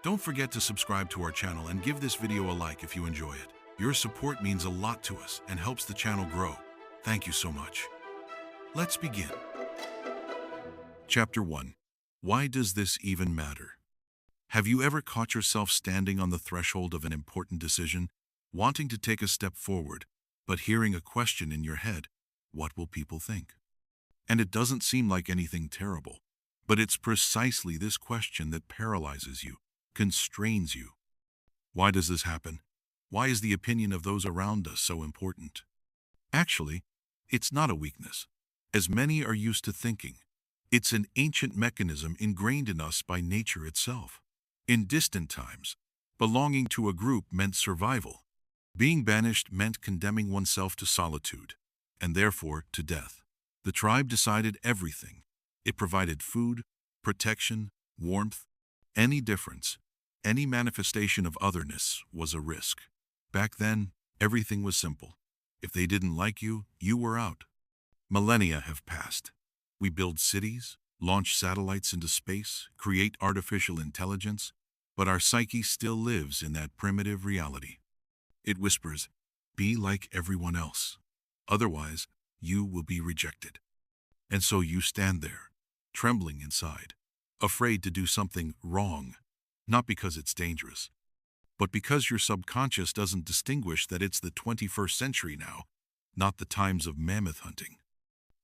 Don't forget to subscribe to our channel and give this video a like if you enjoy it. Your support means a lot to us and helps the channel grow. Thank you so much. Let's begin. Chapter 1. Why does this even matter? Have you ever caught yourself standing on the threshold of an important decision, wanting to take a step forward, but hearing a question in your head, what will people think? And it doesn't seem like anything terrible, but it's precisely this question that paralyzes you, constrains you. Why does this happen? Why is the opinion of those around us so important? Actually, it's not a weakness, as many are used to thinking. It's an ancient mechanism ingrained in us by nature itself. In distant times, belonging to a group meant survival. Being banished meant condemning oneself to solitude, and therefore to death. The tribe decided everything. It provided food, protection, warmth. Any difference, any manifestation of otherness was a risk. Back then, everything was simple. If they didn't like you, you were out. Millennia have passed. We build cities, launch satellites into space, create artificial intelligence, but our psyche still lives in that primitive reality. It whispers, be like everyone else. Otherwise, you will be rejected. And so you stand there, trembling inside, afraid to do something wrong, not because it's dangerous, but because your subconscious doesn't distinguish that it's the 21st century now, not the times of mammoth hunting.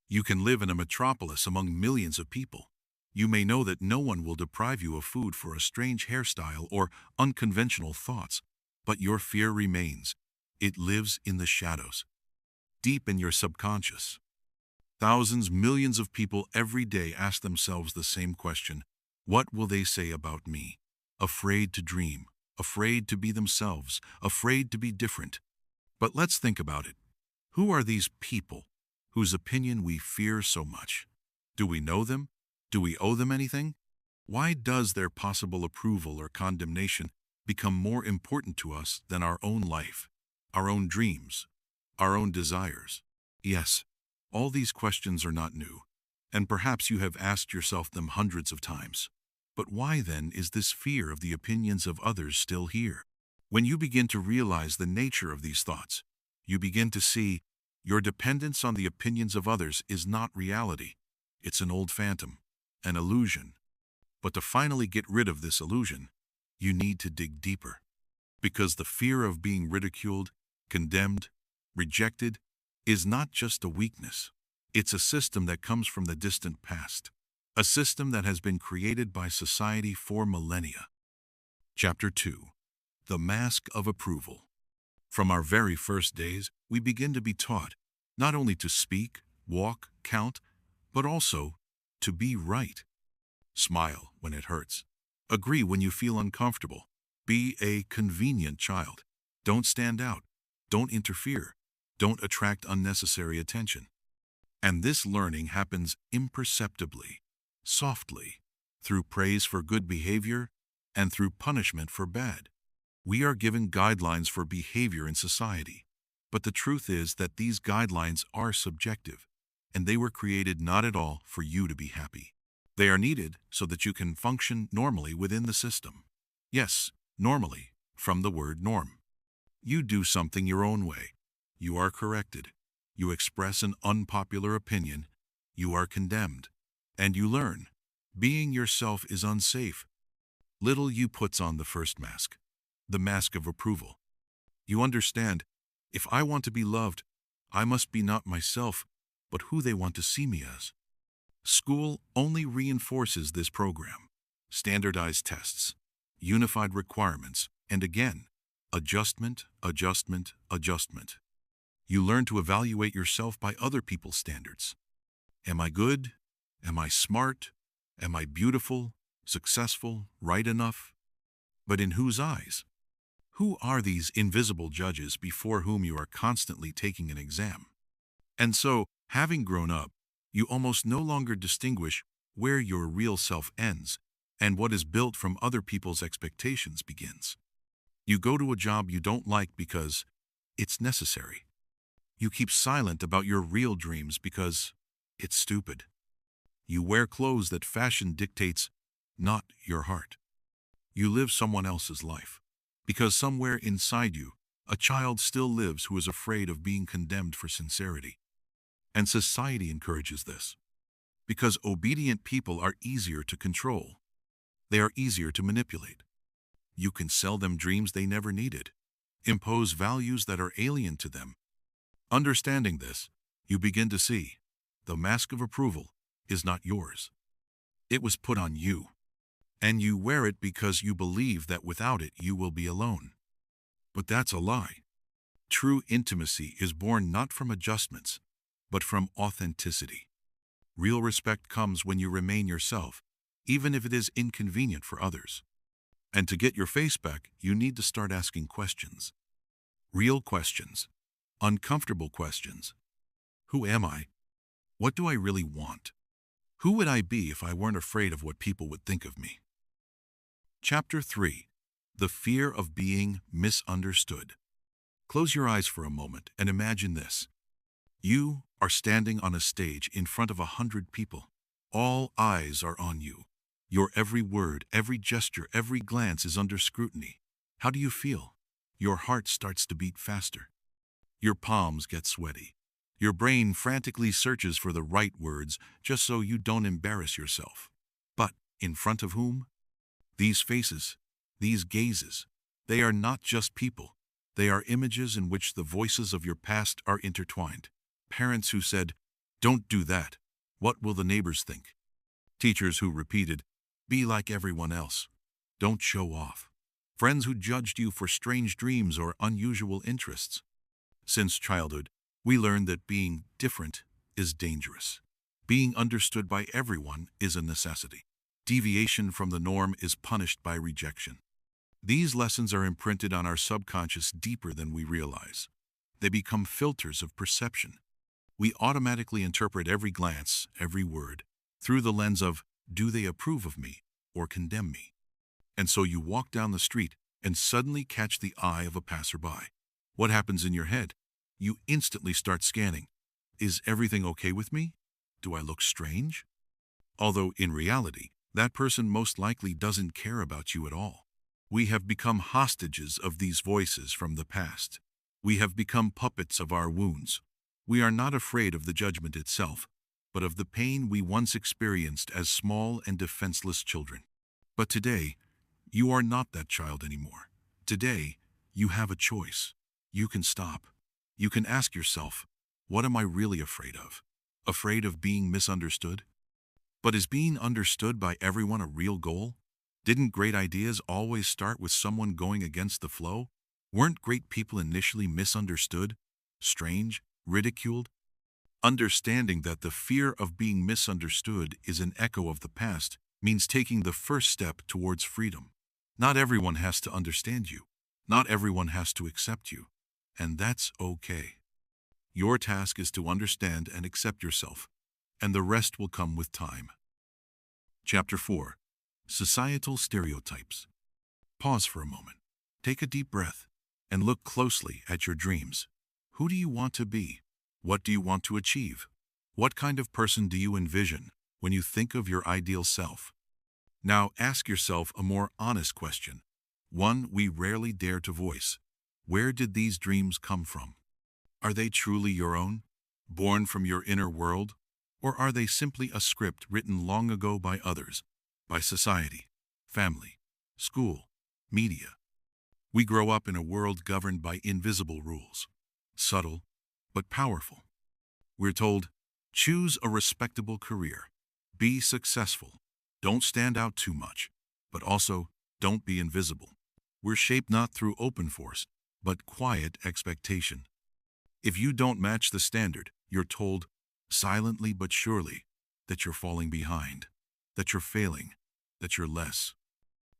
You can live in a metropolis among millions of people. You may know that no one will deprive you of food for a strange hairstyle or unconventional thoughts, but your fear remains. It lives in the shadows, deep in your subconscious. Thousands, millions of people every day ask themselves the same question. What will they say about me? Afraid to dream, afraid to be themselves, afraid to be different. But let's think about it. Who are these people whose opinion we fear so much? Do we know them? Do we owe them anything? Why does their possible approval or condemnation become more important to us than our own life, our own dreams, our own desires? Yes, all these questions are not new, and perhaps you have asked yourself them hundreds of times. But why then is this fear of the opinions of others still here? When you begin to realize the nature of these thoughts, you begin to see your dependence on the opinions of others is not reality. It's an old phantom, an illusion. But to finally get rid of this illusion, you need to dig deeper. Because the fear of being ridiculed, condemned, rejected is not just a weakness. It's a system that comes from the distant past. A system that has been created by society for millennia. Chapter 2. The Mask of Approval. From our very first days, we begin to be taught not only to speak, walk, count, but also to be right. Smile when it hurts. Agree when you feel uncomfortable. Be a convenient child. Don't stand out. Don't interfere. Don't attract unnecessary attention. And this learning happens imperceptibly, softly, through praise for good behavior and through punishment for bad. We are given guidelines for behavior in society, but the truth is that these guidelines are subjective, and they were created not at all for you to be happy. They are needed so that you can function normally within the system. Yes, normally, from the word norm. You do something your own way. You are corrected. You express an unpopular opinion. You are condemned. And you learn. Being yourself is unsafe. Little you puts on the first mask, the mask of approval. You understand, if I want to be loved, I must be not myself, but who they want to see me as. School only reinforces this program. Standardized tests, unified requirements, and again, adjustment, adjustment, adjustment. You learn to evaluate yourself by other people's standards. Am I good? Am I smart? Am I beautiful, successful, right enough? But in whose eyes? Who are these invisible judges before whom you are constantly taking an exam? And so, having grown up, you almost no longer distinguish where your real self ends and what is built from other people's expectations begins. You go to a job you don't like because it's necessary. You keep silent about your real dreams because it's stupid. You wear clothes that fashion dictates, not your heart. You live someone else's life. Because somewhere inside you, a child still lives who is afraid of being condemned for sincerity. And society encourages this. Because obedient people are easier to control. They are easier to manipulate. You can sell them dreams they never needed. Impose values that are alien to them. Understanding this, you begin to see the mask of approval is not yours. It was put on you. And you wear it because you believe that without it you will be alone. But that's a lie. True intimacy is born not from adjustments, but from authenticity. Real respect comes when you remain yourself, even if it is inconvenient for others. And to get your face back, you need to start asking questions. Real questions. Uncomfortable questions. Who am I? What do I really want? Who would I be if I weren't afraid of what people would think of me? Chapter 3. The Fear of Being Misunderstood. Close your eyes for a moment and imagine this. You are standing on a stage in front of 100 people. All eyes are on you. Your every word, every gesture, every glance is under scrutiny. How do you feel? Your heart starts to beat faster. Your palms get sweaty. Your brain frantically searches for the right words just so you don't embarrass yourself. But in front of whom? These faces, these gazes, they are not just people. They are images in which the voices of your past are intertwined. Parents who said, "Don't do that. What will the neighbors think?" Teachers who repeated, "Be like everyone else. Don't show off." Friends who judged you for strange dreams or unusual interests. Since childhood, we learned that being different is dangerous. Being understood by everyone is a necessity. Deviation from the norm is punished by rejection. These lessons are imprinted on our subconscious deeper than we realize. They become filters of perception. We automatically interpret every glance, every word, through the lens of, do they approve of me or condemn me? And so you walk down the street and suddenly catch the eye of a passerby. What happens in your head? You instantly start scanning. Is everything okay with me? Do I look strange? Although in reality, that person most likely doesn't care about you at all. We have become hostages of these voices from the past. We have become puppets of our wounds. We are not afraid of the judgment itself, but of the pain we once experienced as small and defenseless children. But today, you are not that child anymore. Today, you have a choice. You can stop. You can ask yourself, what am I really afraid of? Afraid of being misunderstood? But is being understood by everyone a real goal? Didn't great ideas always start with someone going against the flow? Weren't great people initially misunderstood, strange, ridiculed? Understanding that the fear of being misunderstood is an echo of the past means taking the first step towards freedom. Not everyone has to understand you. Not everyone has to accept you. And that's okay. Your task is to understand and accept yourself, and the rest will come with time. Chapter 4. Societal Stereotypes. Pause for a moment. Take a deep breath and look closely at your dreams. Who do you want to be? What do you want to achieve? What kind of person do you envision when you think of your ideal self? Now ask yourself a more honest question, one we rarely dare to voice. Where did these dreams come from? Are they truly your own, born from your inner world? Or are they simply a script written long ago by others, by society, family, school, media? We grow up in a world governed by invisible rules, subtle but powerful. We're told, choose a respectable career, be successful, don't stand out too much, but also don't be invisible. We're shaped not through open force, but quiet expectation. If you don't match the standard, you're told, silently but surely, that you're falling behind, that you're failing, that you're less.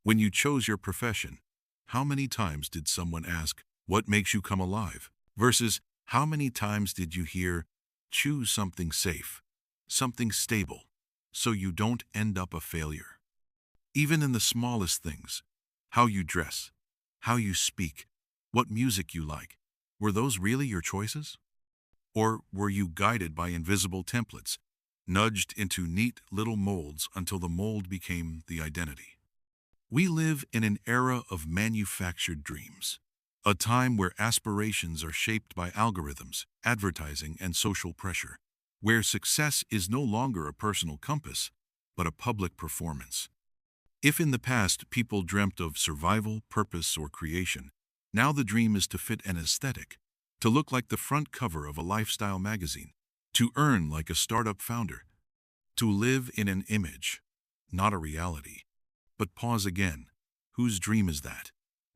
When you chose your profession, how many times did someone ask, what makes you come alive? Versus, how many times did you hear, choose something safe, something stable, so you don't end up a failure? Even in the smallest things, how you dress, how you speak, what music you like, were those really your choices? Or were you guided by invisible templates, nudged into neat little molds until the mold became the identity? We live in an era of manufactured dreams, a time where aspirations are shaped by algorithms, advertising, and social pressure, where success is no longer a personal compass, but a public performance. If in the past people dreamt of survival, purpose, or creation, now the dream is to fit an aesthetic, to look like the front cover of a lifestyle magazine, to earn like a startup founder, to live in an image, not a reality. But pause again. Whose dream is that?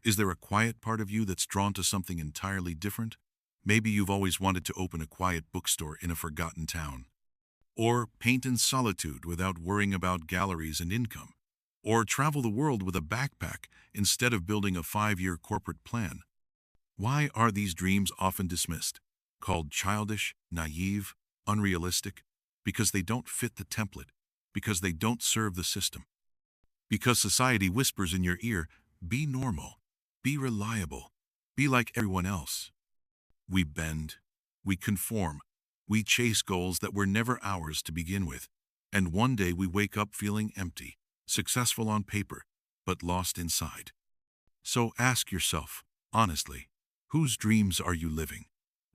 Is there a quiet part of you that's drawn to something entirely different? Maybe you've always wanted to open a quiet bookstore in a forgotten town, or paint in solitude without worrying about galleries and income, or travel the world with a backpack instead of building a 5-year corporate plan. Why are these dreams often dismissed, called childish, naive, unrealistic? Because they don't fit the template, because they don't serve the system, because society whispers in your ear, be normal, be reliable, be like everyone else. We bend, we conform, we chase goals that were never ours to begin with, and one day we wake up feeling empty, successful on paper, but lost inside. So ask yourself, honestly, whose dreams are you living?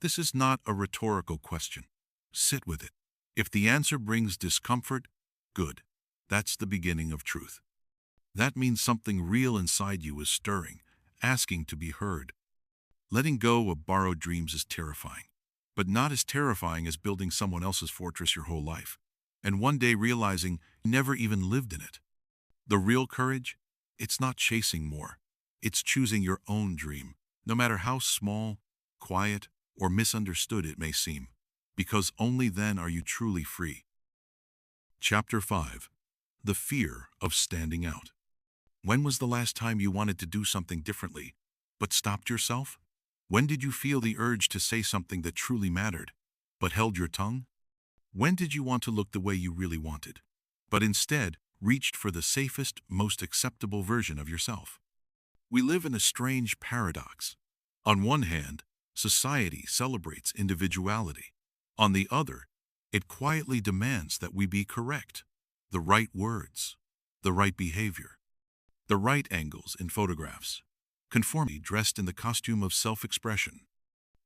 This is not a rhetorical question. Sit with it. If the answer brings discomfort, good. That's the beginning of truth. That means something real inside you is stirring, asking to be heard. Letting go of borrowed dreams is terrifying, but not as terrifying as building someone else's fortress your whole life, and one day realizing you never even lived in it. The real courage? It's not chasing more. It's choosing your own dream, no matter how small, quiet, or misunderstood it may seem, because only then are you truly free. Chapter 5. The Fear of Standing Out. When was the last time you wanted to do something differently, but stopped yourself? When did you feel the urge to say something that truly mattered, but held your tongue? When did you want to look the way you really wanted, but instead reached for the safest, most acceptable version of yourself? We live in a strange paradox. On one hand, society celebrates individuality. On the other, it quietly demands that we be correct, the right words, the right behavior, the right angles in photographs, conformity dressed in the costume of self-expression.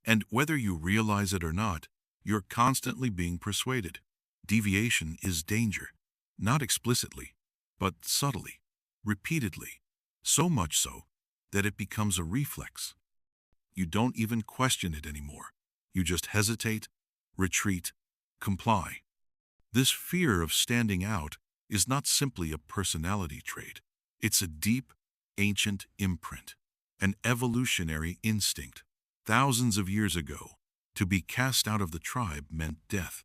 And whether you realize it or not, you're constantly being persuaded. Deviation is danger, not explicitly, but subtly, repeatedly, so much so that it becomes a reflex. You don't even question it anymore. You just hesitate, retreat, comply. This fear of standing out is not simply a personality trait. It's a deep, ancient imprint, an evolutionary instinct. Thousands of years ago, to be cast out of the tribe meant death.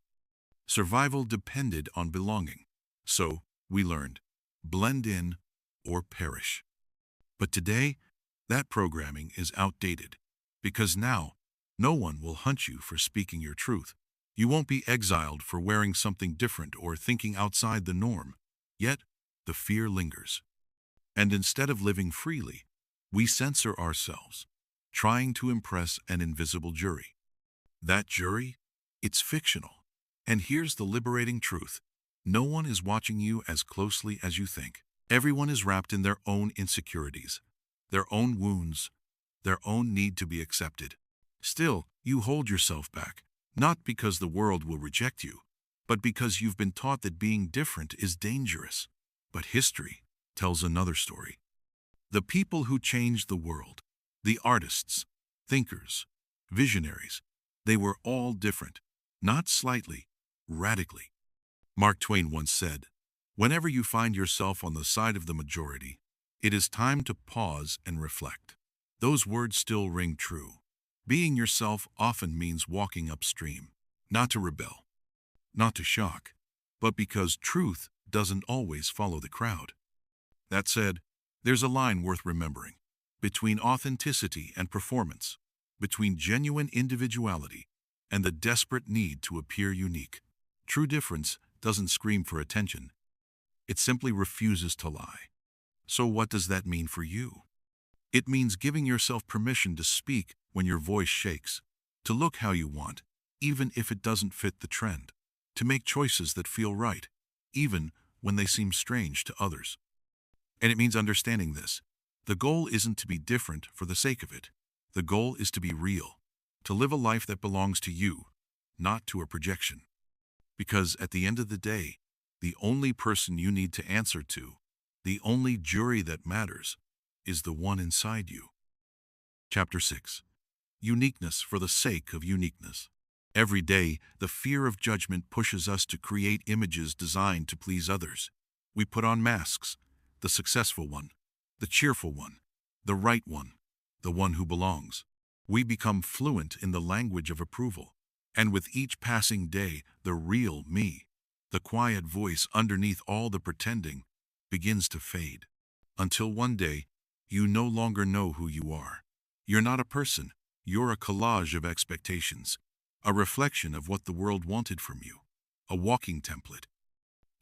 Survival depended on belonging. So, we learned, blend in or perish. But today, that programming is outdated, because now, no one will hunt you for speaking your truth. You won't be exiled for wearing something different or thinking outside the norm. Yet, the fear lingers. And instead of living freely, we censor ourselves, trying to impress an invisible jury. That jury? It's fictional. And here's the liberating truth. No one is watching you as closely as you think. Everyone is wrapped in their own insecurities, their own wounds, their own need to be accepted. Still, you hold yourself back, not because the world will reject you, but because you've been taught that being different is dangerous. But history tells another story. The people who changed the world, the artists, thinkers, visionaries, they were all different, not slightly, radically. Mark Twain once said, "Whenever you find yourself on the side of the majority, it is time to pause and reflect." Those words still ring true. Being yourself often means walking upstream, not to rebel, not to shock, but because truth doesn't always follow the crowd. That said, there's a line worth remembering. Between authenticity and performance, between genuine individuality and the desperate need to appear unique. True difference doesn't scream for attention. It simply refuses to lie. So what does that mean for you? It means giving yourself permission to speak when your voice shakes, to look how you want, even if it doesn't fit the trend, to make choices that feel right, even when they seem strange to others. And it means understanding this. The goal isn't to be different for the sake of it. The goal is to be real, to live a life that belongs to you, not to a projection. Because at the end of the day, the only person you need to answer to, the only jury that matters, is the one inside you. Chapter 6. Uniqueness for the sake of uniqueness. Every day, the fear of judgment pushes us to create images designed to please others. We put on masks: the successful one, the cheerful one, the right one, the one who belongs. We become fluent in the language of approval. And with each passing day, the real me, the quiet voice underneath all the pretending, begins to fade. Until one day, you no longer know who you are. You're not a person. You're a collage of expectations, a reflection of what the world wanted from you, a walking template.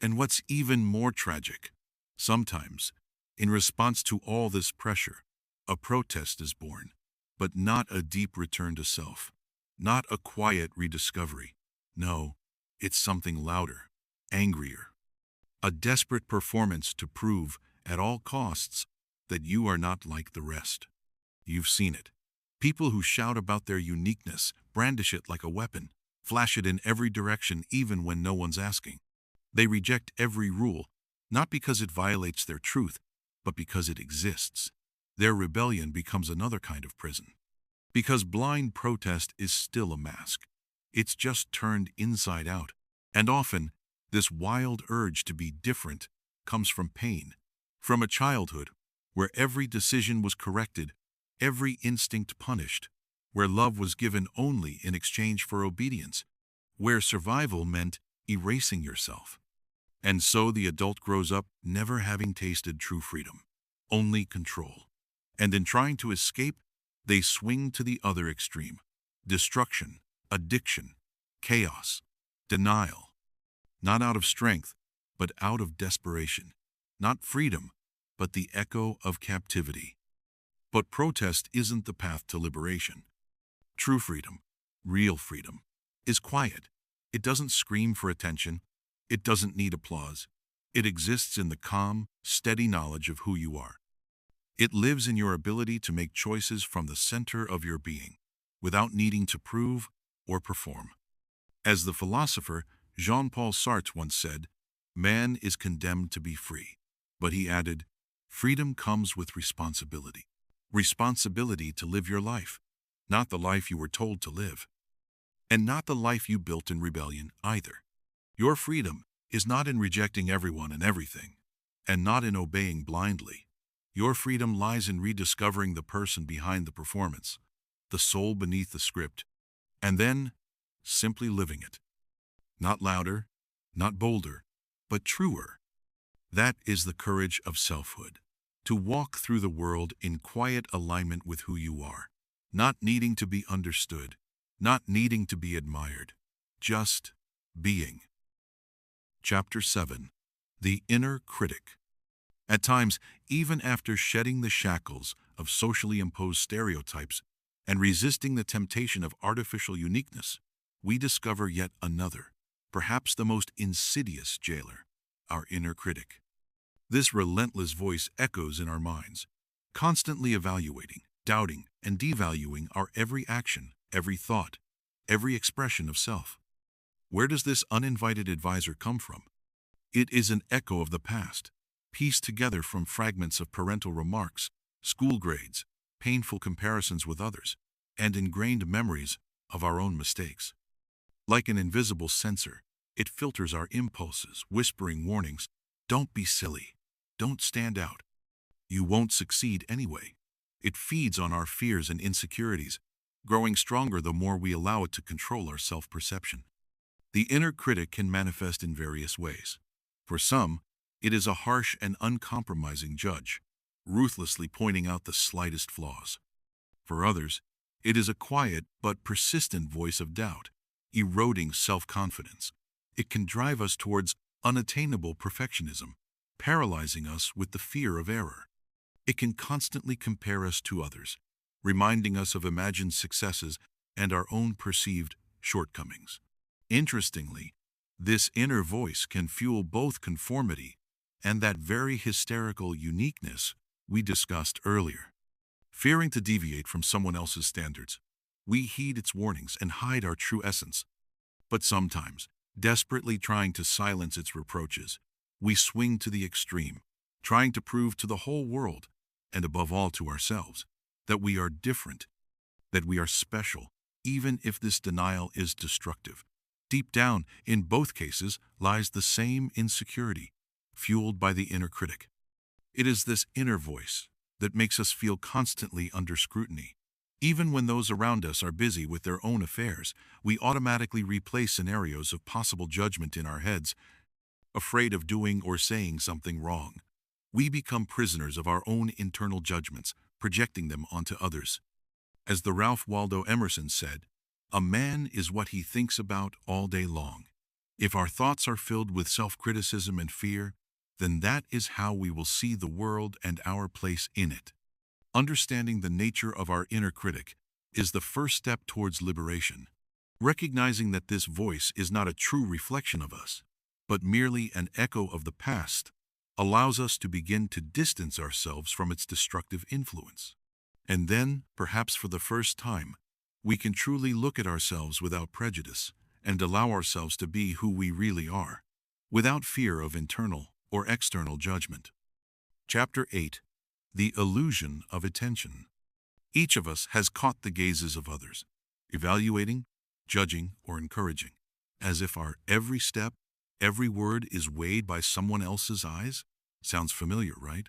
And what's even more tragic, sometimes, in response to all this pressure, a protest is born, but not a deep return to self, not a quiet rediscovery. No, it's something louder, angrier, a desperate performance to prove, at all costs, that you are not like the rest. You've seen it. People who shout about their uniqueness, brandish it like a weapon, flash it in every direction even when no one's asking. They reject every rule, not because it violates their truth, but because it exists. Their rebellion becomes another kind of prison. Because blind protest is still a mask. It's just turned inside out. And often, this wild urge to be different comes from pain, from a childhood where every decision was corrected, every instinct punished, where love was given only in exchange for obedience, where survival meant erasing yourself. And so the adult grows up never having tasted true freedom, only control. And in trying to escape, they swing to the other extreme: destruction, addiction, chaos, denial. Not out of strength, but out of desperation. Not freedom, but the echo of captivity. But protest isn't the path to liberation. True freedom, real freedom, is quiet. It doesn't scream for attention. It doesn't need applause. It exists in the calm, steady knowledge of who you are. It lives in your ability to make choices from the center of your being, without needing to prove or perform. As the philosopher Jean-Paul Sartre once said, man is condemned to be free. But he added, freedom comes with responsibility. Responsibility to live your life, not the life you were told to live. And not the life you built in rebellion either. Your freedom is not in rejecting everyone and everything, and not in obeying blindly. Your freedom lies in rediscovering the person behind the performance, the soul beneath the script, and then simply living it. Not louder, not bolder, but truer. That is the courage of selfhood. To walk through the world in quiet alignment with who you are, not needing to be understood, not needing to be admired, just being. Chapter 7. The Inner Critic. At times, even after shedding the shackles of socially imposed stereotypes and resisting the temptation of artificial uniqueness, we discover yet another, perhaps the most insidious jailer, our inner critic. This relentless voice echoes in our minds, constantly evaluating, doubting, and devaluing our every action, every thought, every expression of self. Where does this uninvited advisor come from? It is an echo of the past, pieced together from fragments of parental remarks, school grades, painful comparisons with others, and ingrained memories of our own mistakes. Like an invisible censor, it filters our impulses, whispering warnings: don't be silly, don't stand out, you won't succeed anyway. It feeds on our fears and insecurities, growing stronger the more we allow it to control our self-perception. The inner critic can manifest in various ways. For some, it is a harsh and uncompromising judge, ruthlessly pointing out the slightest flaws. For others, it is a quiet but persistent voice of doubt, eroding self-confidence. It can drive us towards unattainable perfectionism, paralyzing us with the fear of error. It can constantly compare us to others, reminding us of imagined successes and our own perceived shortcomings. Interestingly, this inner voice can fuel both conformity and that very hysterical uniqueness we discussed earlier. Fearing to deviate from someone else's standards, we heed its warnings and hide our true essence. But sometimes, desperately trying to silence its reproaches, we swing to the extreme, trying to prove to the whole world, and above all to ourselves, that we are different, that we are special, even if this denial is destructive. Deep down, in both cases, lies the same insecurity, fueled by the inner critic. It is this inner voice that makes us feel constantly under scrutiny. Even when those around us are busy with their own affairs, we automatically replay scenarios of possible judgment in our heads, afraid of doing or saying something wrong. We become prisoners of our own internal judgments, projecting them onto others. As the Ralph Waldo Emerson said, "A man is what he thinks about all day long." If our thoughts are filled with self-criticism and fear, then that is how we will see the world and our place in it. Understanding the nature of our inner critic is the first step towards liberation. Recognizing that this voice is not a true reflection of us, but merely an echo of the past, allows us to begin to distance ourselves from its destructive influence. And then, perhaps for the first time, we can truly look at ourselves without prejudice and allow ourselves to be who we really are, without fear of internal or external judgment. Chapter 8. The Illusion of Attention. Each of us has caught the gazes of others, evaluating, judging, or encouraging, as if our every step, every word is weighed by someone else's eyes. Sounds familiar, right?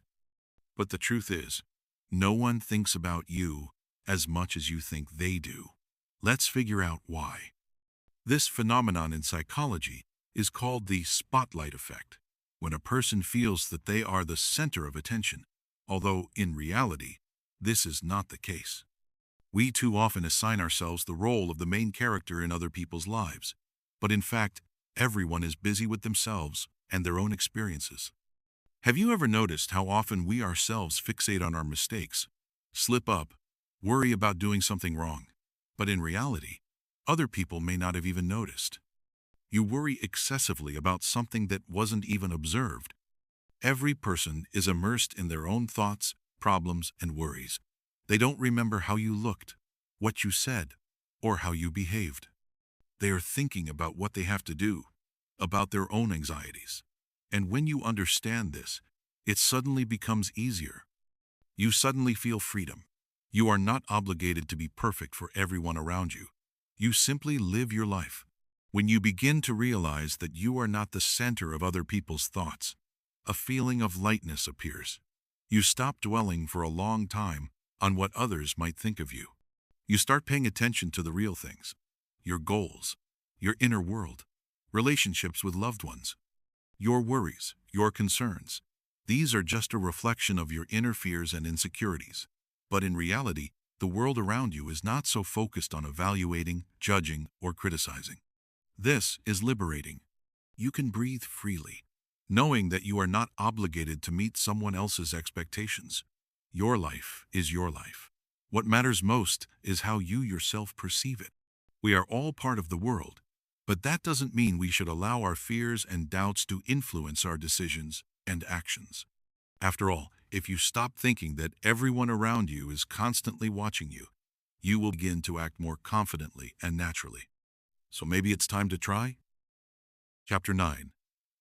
But the truth is, no one thinks about you as much as you think they do. Let's figure out why. This phenomenon in psychology is called the spotlight effect, when a person feels that they are the center of attention, although in reality, this is not the case. We too often assign ourselves the role of the main character in other people's lives, but in fact, everyone is busy with themselves and their own experiences. Have you ever noticed how often we ourselves fixate on our mistakes, slip up, worry about doing something wrong, but in reality, other people may not have even noticed? You worry excessively about something that wasn't even observed. Every person is immersed in their own thoughts, problems, and worries. They don't remember how you looked, what you said, or how you behaved. They are thinking about what they have to do, about their own anxieties. And when you understand this, it suddenly becomes easier. You suddenly feel freedom. You are not obligated to be perfect for everyone around you. You simply live your life. When you begin to realize that you are not the center of other people's thoughts, a feeling of lightness appears. You stop dwelling for a long time on what others might think of you. You start paying attention to the real things, your goals, your inner world, relationships with loved ones, your worries, your concerns. These are just a reflection of your inner fears and insecurities. But in reality, the world around you is not so focused on evaluating, judging, or criticizing. This is liberating. You can breathe freely, knowing that you are not obligated to meet someone else's expectations. Your life is your life. What matters most is how you yourself perceive it. We are all part of the world, but that doesn't mean we should allow our fears and doubts to influence our decisions and actions. After all, if you stop thinking that everyone around you is constantly watching you, you will begin to act more confidently and naturally. So maybe it's time to try? Chapter 9.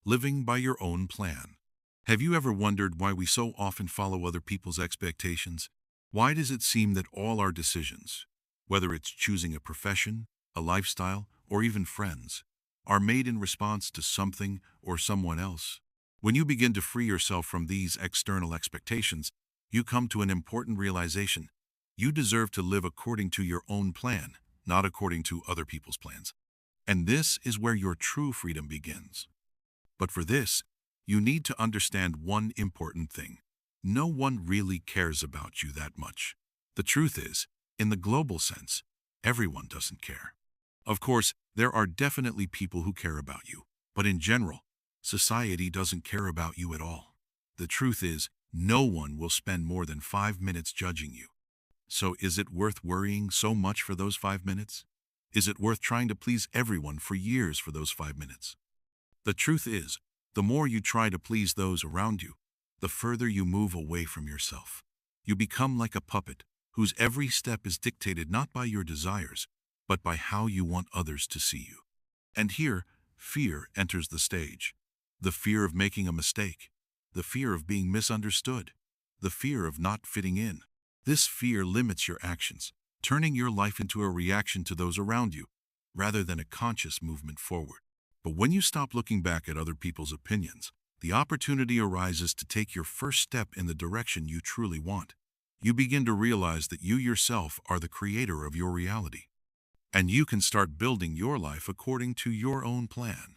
Living by your own plan. Have you ever wondered why we so often follow other people's expectations? Why does it seem that all our decisions, whether it's choosing a profession, a lifestyle, or even friends, are made in response to something or someone else? When you begin to free yourself from these external expectations, you come to an important realization. You deserve to live according to your own plan, not according to other people's plans. And this is where your true freedom begins. But for this, you need to understand one important thing. No one really cares about you that much. The truth is, in the global sense, everyone doesn't care. Of course, there are definitely people who care about you, but in general, society doesn't care about you at all. The truth is, no one will spend more than 5 minutes judging you. So is it worth worrying so much for those 5 minutes? Is it worth trying to please everyone for years for those 5 minutes? The truth is, The more you try to please those around you, the further you move away from yourself. You become like a puppet whose every step is dictated not by your desires, but by how you want others to see you. And here, fear enters the stage. The fear of making a mistake, the fear of being misunderstood, the fear of not fitting in. This fear limits your actions, turning your life into a reaction to those around you, rather than a conscious movement forward. But when you stop looking back at other people's opinions, the opportunity arises to take your first step in the direction you truly want. You begin to realize that you yourself are the creator of your reality, and you can start building your life according to your own plan.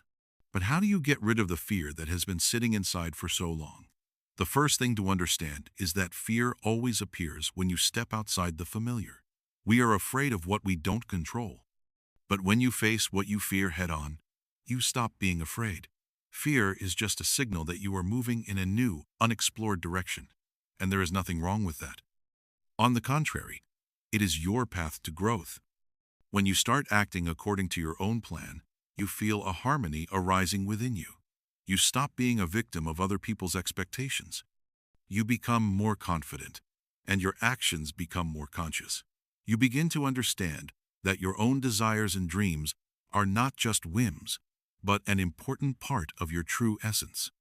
But how do you get rid of the fear that has been sitting inside for so long? The first thing to understand is that fear always appears when you step outside the familiar. We are afraid of what we don't control. But when you face what you fear head-on, you stop being afraid. Fear is just a signal that you are moving in a new, unexplored direction, and there is nothing wrong with that. On the contrary, it is your path to growth. When you start acting according to your own plan, you feel a harmony arising within you. You stop being a victim of other people's expectations. You become more confident, and your actions become more conscious. You begin to understand that your own desires and dreams are not just whims, but an important part of your true essence.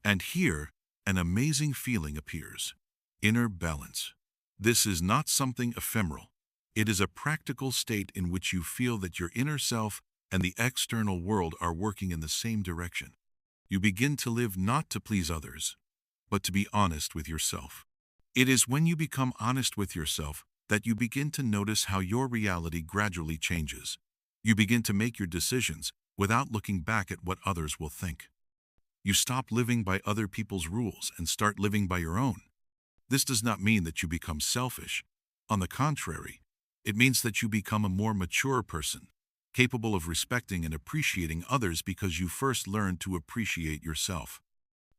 And here, an amazing feeling appears: inner balance. This is not something ephemeral. It is a practical state in which you feel that your inner self and the external world are working in the same direction. You begin to live not to please others, but to be honest with yourself. It is when you become honest with yourself that you begin to notice how your reality gradually changes. You begin to make your decisions without looking back at what others will think. You stop living by other people's rules and start living by your own. This does not mean that you become selfish. On the contrary, it means that you become a more mature person, capable of respecting and appreciating others because you first learned to appreciate yourself.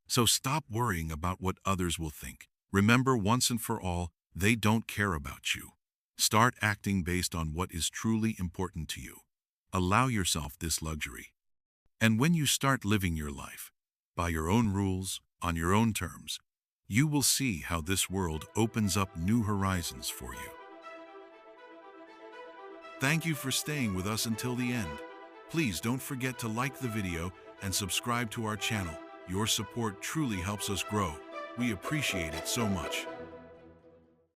So stop worrying about what others will think. Remember once and for all, they don't care about you. Start acting based on what is truly important to you. Allow yourself this luxury. And when you start living your life by your own rules, on your own terms, you will see how this world opens up new horizons for you. Thank you for staying with us until the end. Please don't forget to like the video and subscribe to our channel. Your support truly helps us grow. We appreciate it so much.